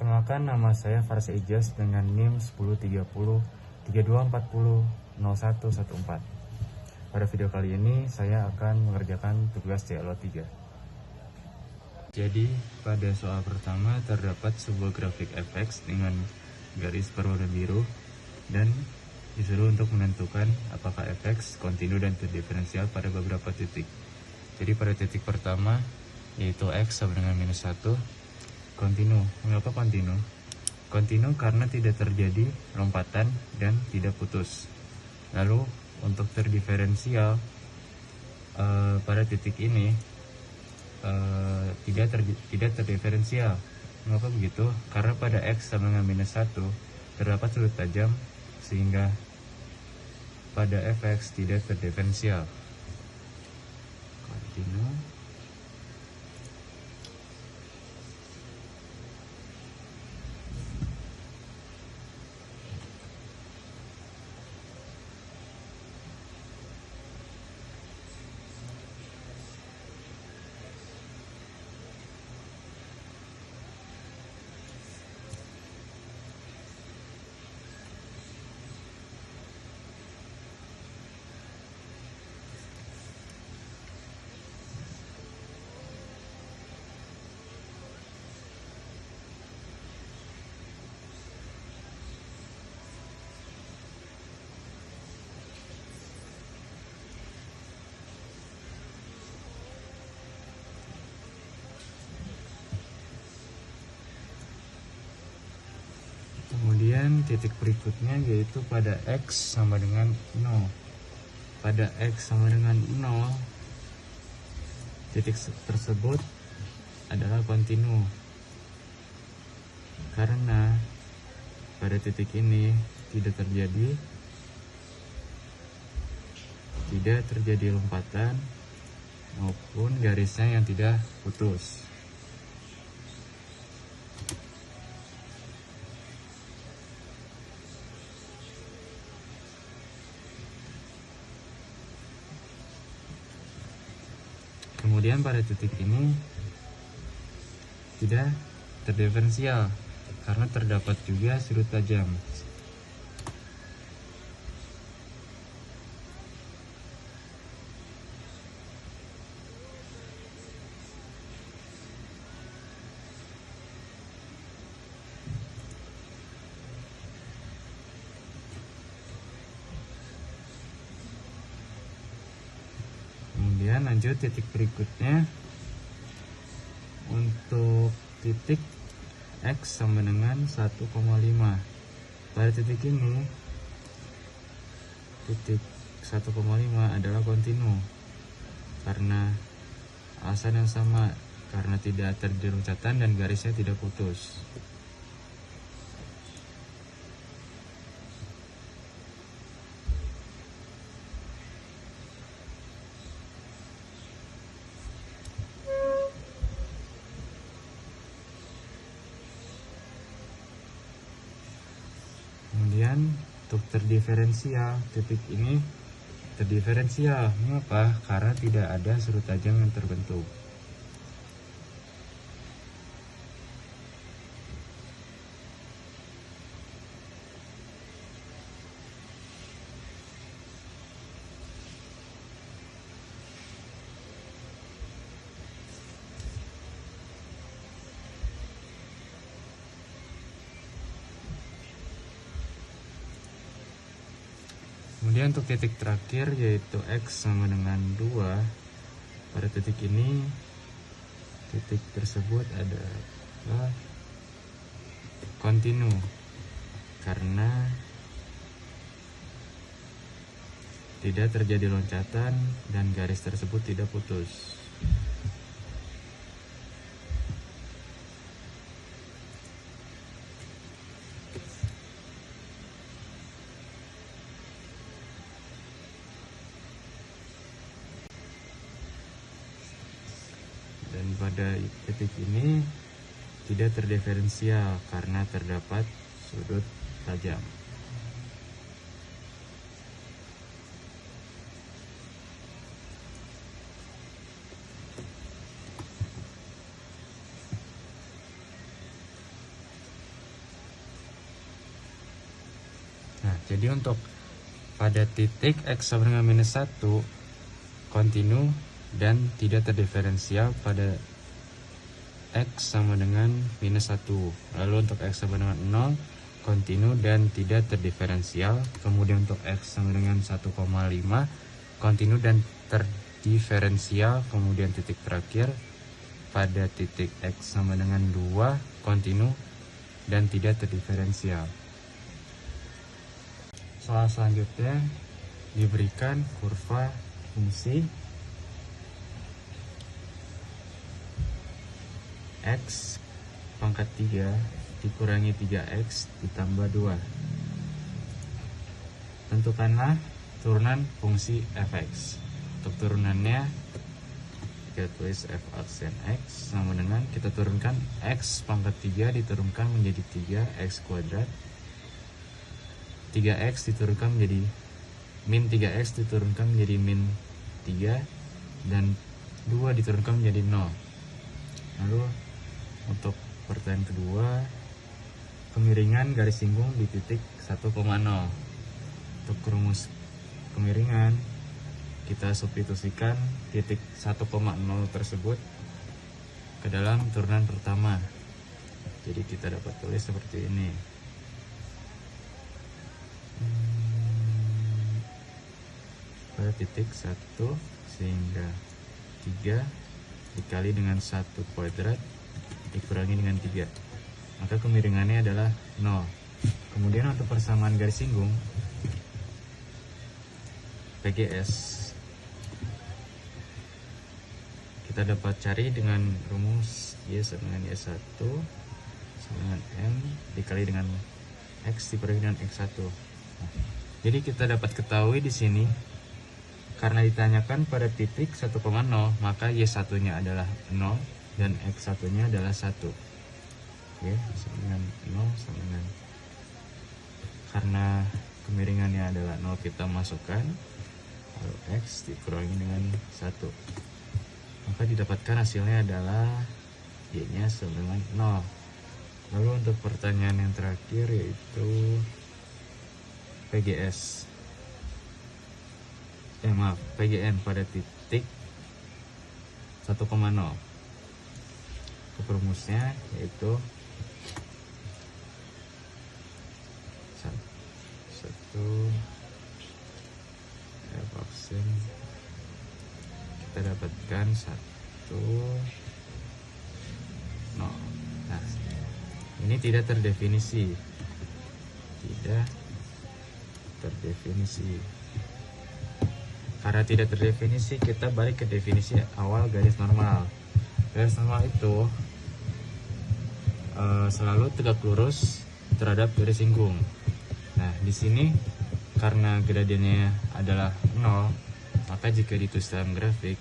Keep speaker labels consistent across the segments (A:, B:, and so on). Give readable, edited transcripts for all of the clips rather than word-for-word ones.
A: Perkenalkan, nama saya Farsa Ijaz dengan NIM 1030 3240 0114. Pada video kali ini saya akan mengerjakan tugas CLO3. Jadi pada soal pertama terdapat sebuah grafik fx dengan garis berwarna biru dan disuruh untuk menentukan apakah fx kontinu dan diferensial pada beberapa titik. Jadi pada titik pertama yaitu x sama dengan -1, kontinu. Mengapa kontinu? Kontinu karena tidak terjadi lompatan dan tidak putus. Lalu untuk terdiferensial pada titik ini tidak terdiferensial. Mengapa begitu? Karena pada x sama dengan -1 terdapat sudut tajam sehingga pada fx tidak terdiferensial. Kontinu. Kemudian titik berikutnya yaitu pada x sama dengan 0. Pada x sama dengan 0, titik tersebut adalah kontinu. Karena pada titik ini tidak terjadi lompatan maupun garisnya yang tidak putus. Kemudian pada titik ini tidak terdiferensial karena terdapat juga sudut tajam. Kemudian lanjut titik berikutnya untuk titik x sama dengan 1,5. Pada titik ini titik 1,5 adalah kontinu karena alasan yang sama, karena tidak terjadi loncatan dan garisnya tidak putus. Kemudian untuk terdiferensial, titik ini terdiferensial. Mengapa? Karena tidak ada sudut tajam yang terbentuk. Kemudian untuk titik terakhir yaitu x sama dengan 2. Pada titik ini titik tersebut adalah kontinu karena tidak terjadi loncatan dan garis tersebut tidak putus. Dan pada titik ini tidak terdiferensial karena terdapat sudut tajam. Jadi untuk pada titik X sama dengan minus 1 kontinu dan tidak terdiferensial pada X sama dengan minus 1. Lalu untuk X sama dengan 0 kontinu dan tidak terdiferensial. Kemudian untuk X sama dengan 1,5 kontinu dan terdiferensial. Kemudian titik terakhir pada titik X sama dengan 2 kontinu dan tidak terdiferensial. Soal selanjutnya diberikan kurva fungsi X pangkat 3 dikurangi 3X ditambah 2. Tentukanlah turunan fungsi fx. Untuk turunannya kita tulis f aksen X sama dengan kita turunkan X pangkat 3 diturunkan menjadi 3X kuadrat, 3X diturunkan menjadi min 3X diturunkan menjadi min 3, dan 2 diturunkan menjadi 0. Lalu untuk pertanyaan kedua, kemiringan garis singgung di titik 1,0. Untuk rumus kemiringan kita substitusikan titik 1,0 tersebut ke dalam turunan pertama. Jadi kita dapat tulis seperti ini. Pada titik 1 sehingga 3 dikali dengan 1 kuadrat dikurangi dengan 3, maka kemiringannya adalah 0. Kemudian untuk persamaan garis singgung PGS kita dapat cari dengan rumus Y sama dengan Y1 sama dengan M dikali dengan X dikurangi dengan X1. Jadi kita dapat ketahui di sini karena ditanyakan pada titik 1,0, maka Y1-nya adalah 0 dan X1-nya adalah 1. Oke, sama dengan 0 sama dengan, karena kemiringannya adalah 0 kita masukkan, lalu X dikurangi dengan 1. Maka didapatkan hasilnya adalah Y-nya sama dengan 0. Lalu untuk pertanyaan yang terakhir yaitu PGS. PGN pada titik 1,0. Rumusnya yaitu 1 vaksin kita dapatkan 1 0. Nah, ini tidak terdefinisi, karena tidak terdefinisi kita balik ke definisi awal garis normal. Garis normal itu selalu tegak lurus terhadap garis singgung. Nah, di sini karena gradiennya adalah 0, maka jika ditulis dalam grafik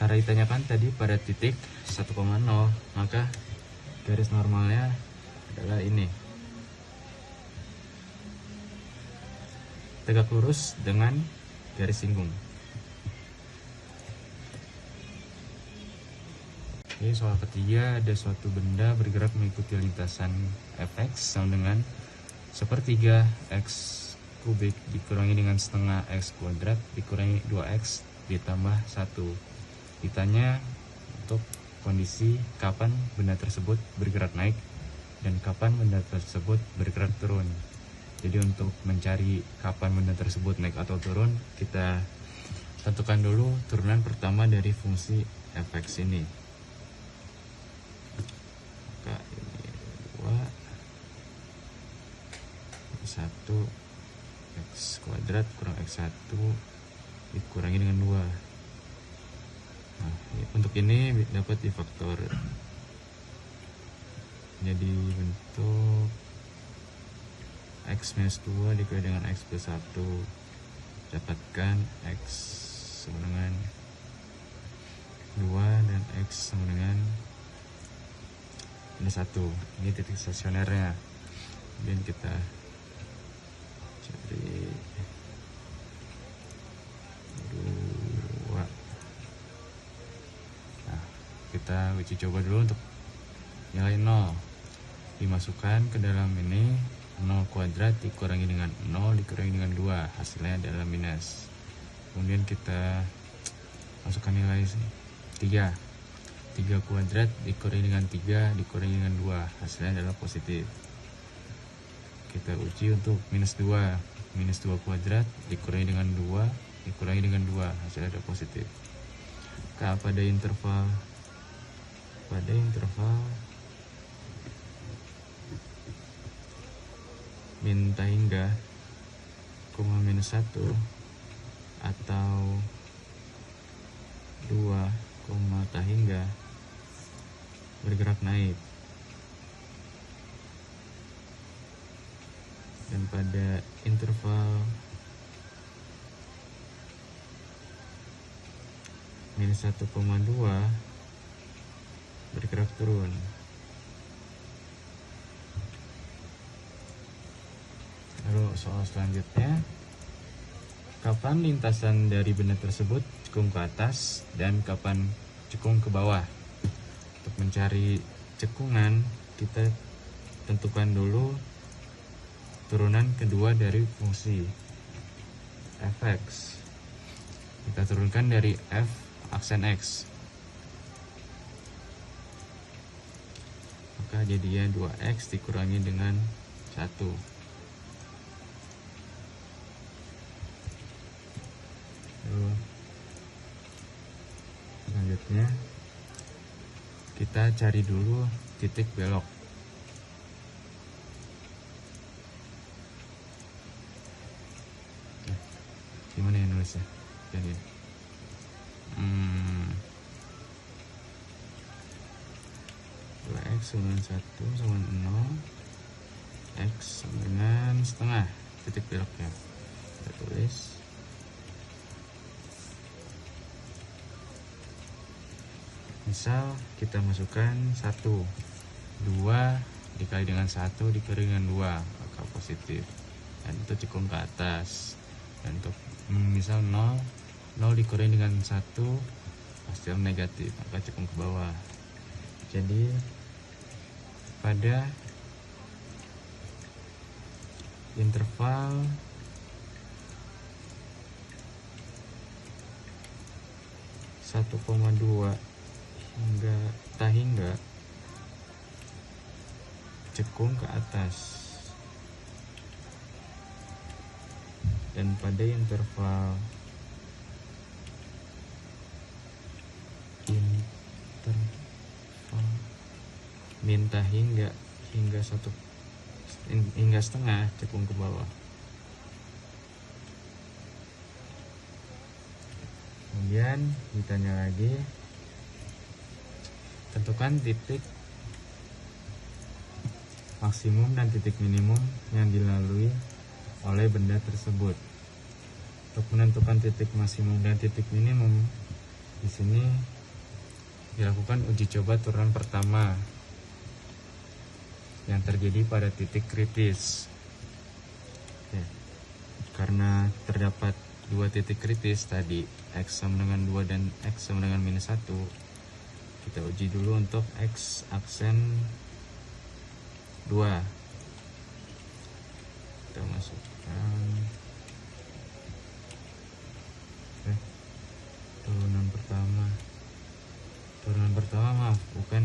A: karena ditanyakan tadi pada titik 1,0, maka garis normalnya adalah ini, tegak lurus dengan garis singgung. Oke, soal ketiga, ada suatu benda bergerak mengikuti lintasan fx sama dengan 1/3 x kubik dikurangi dengan setengah x kuadrat dikurangi 2x ditambah 1. Ditanya untuk kondisi kapan benda tersebut bergerak naik dan kapan benda tersebut bergerak turun. Jadi untuk mencari kapan benda tersebut naik atau turun, kita tentukan dulu turunan pertama dari fungsi fx ini. Maka ini 2 1 x kuadrat kurang x1 dikurangi dengan 2. Nah, untuk ini dapat difaktor jadi bentuk x minus 2 dikali dengan x plus 1, dapatkan x sama dengan 2 dan x sama dengan minus 1. Ini titik stasionernya. Kemudian kita cari 2. Nah, kita uji coba dulu untuk nilai 0. Dimasukkan ke dalam ini, 0 kuadrat dikurangi dengan 0 dikurangi dengan 2, hasilnya adalah minus. Kemudian kita masukkan nilai 3 kuadrat dikurangi dengan 3 dikurangi dengan 2, hasilnya adalah positif. Kita uji untuk minus 2 kuadrat dikurangi dengan 2 dikurangi dengan 2, hasilnya adalah positif. Pada interval min hingga koma minus 1 atau 2 koma hingga bergerak naik, dan pada interval minus 1,2 bergerak turun. Lalu soal selanjutnya, kapan lintasan dari benda tersebut cekung ke atas dan kapan cekung ke bawah? Untuk mencari cekungan, kita tentukan dulu turunan kedua dari fungsi fx. Kita turunkan dari f aksen x, maka jadinya 2x dikurangi dengan 1. Lalu selanjutnya kita cari dulu titik belok. Gimana ya nulisnya? Jadi 2x sama 1 sama 0, x sama dengan setengah titik beloknya. Kita tulis misal kita masukkan 1, 2 dikali dengan 1 dikurangi dengan 2, maka positif, dan itu cekung ke atas. Dan untuk misal 0 dikurangi dengan 1 hasil negatif, maka cekung ke bawah. Jadi pada interval satu koma 2 hingga cekung ke atas, dan pada interval minta hingga setengah cekung ke bawah. Kemudian ditanya lagi, tentukan titik maksimum dan titik minimum yang dilalui oleh benda tersebut. Untuk menentukan titik maksimum dan titik minimum, di sini dilakukan uji coba turunan pertama yang terjadi pada titik kritis. Karena terdapat 2 titik kritis tadi, x sama dengan 2 dan x sama dengan minus 1, kita uji dulu untuk x aksen 2. Kita masukkan turunan pertama bukan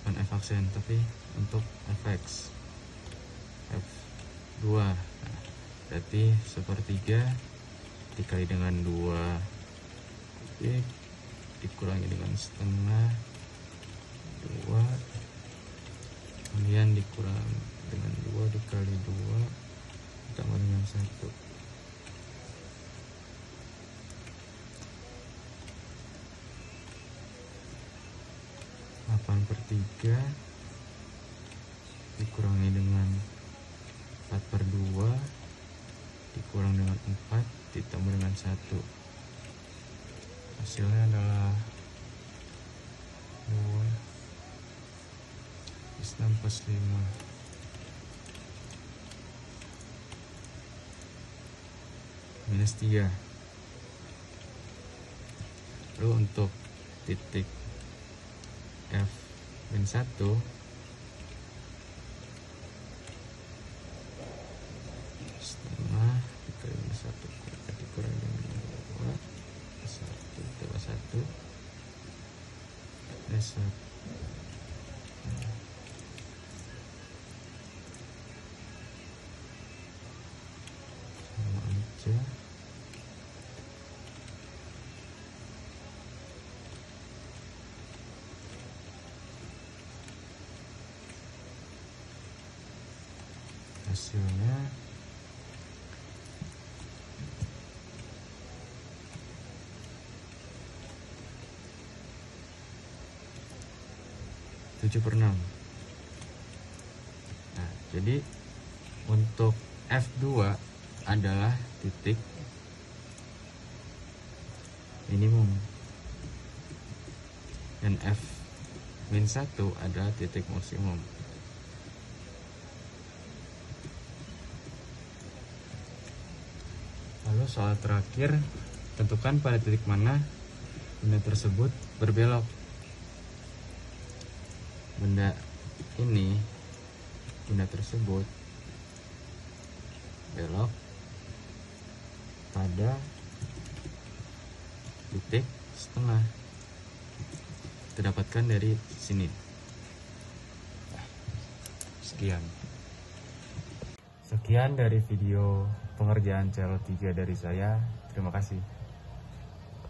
A: f aksen, tapi untuk fx f2. Nah, berarti 1/3 dikali dengan 2 dikurangi dengan setengah 2, kemudian dikurang dengan 2 dikali 2 ditambah dengan 1. 8/3 dikurangi dengan 4/2 dikurang dengan 4 ditambah dengan 1, hasilnya adalah 2 6 + 5. minus 3. Lalu untuk titik F min 1 setengah dikali minus 1 dikurangi dengan 2 1 tambah 1 minus 1 sama aja. Hasilnya tujuh per 6. Nah, jadi untuk F2 adalah titik minimum dan F min 1 adalah titik maksimum. Lalu soal terakhir, tentukan pada titik mana benda tersebut berbelok. Benda tersebut belok pada titik setengah. Didapatkan dari sini. Sekian dari video pengerjaan CLO 3 dari saya. Terima kasih.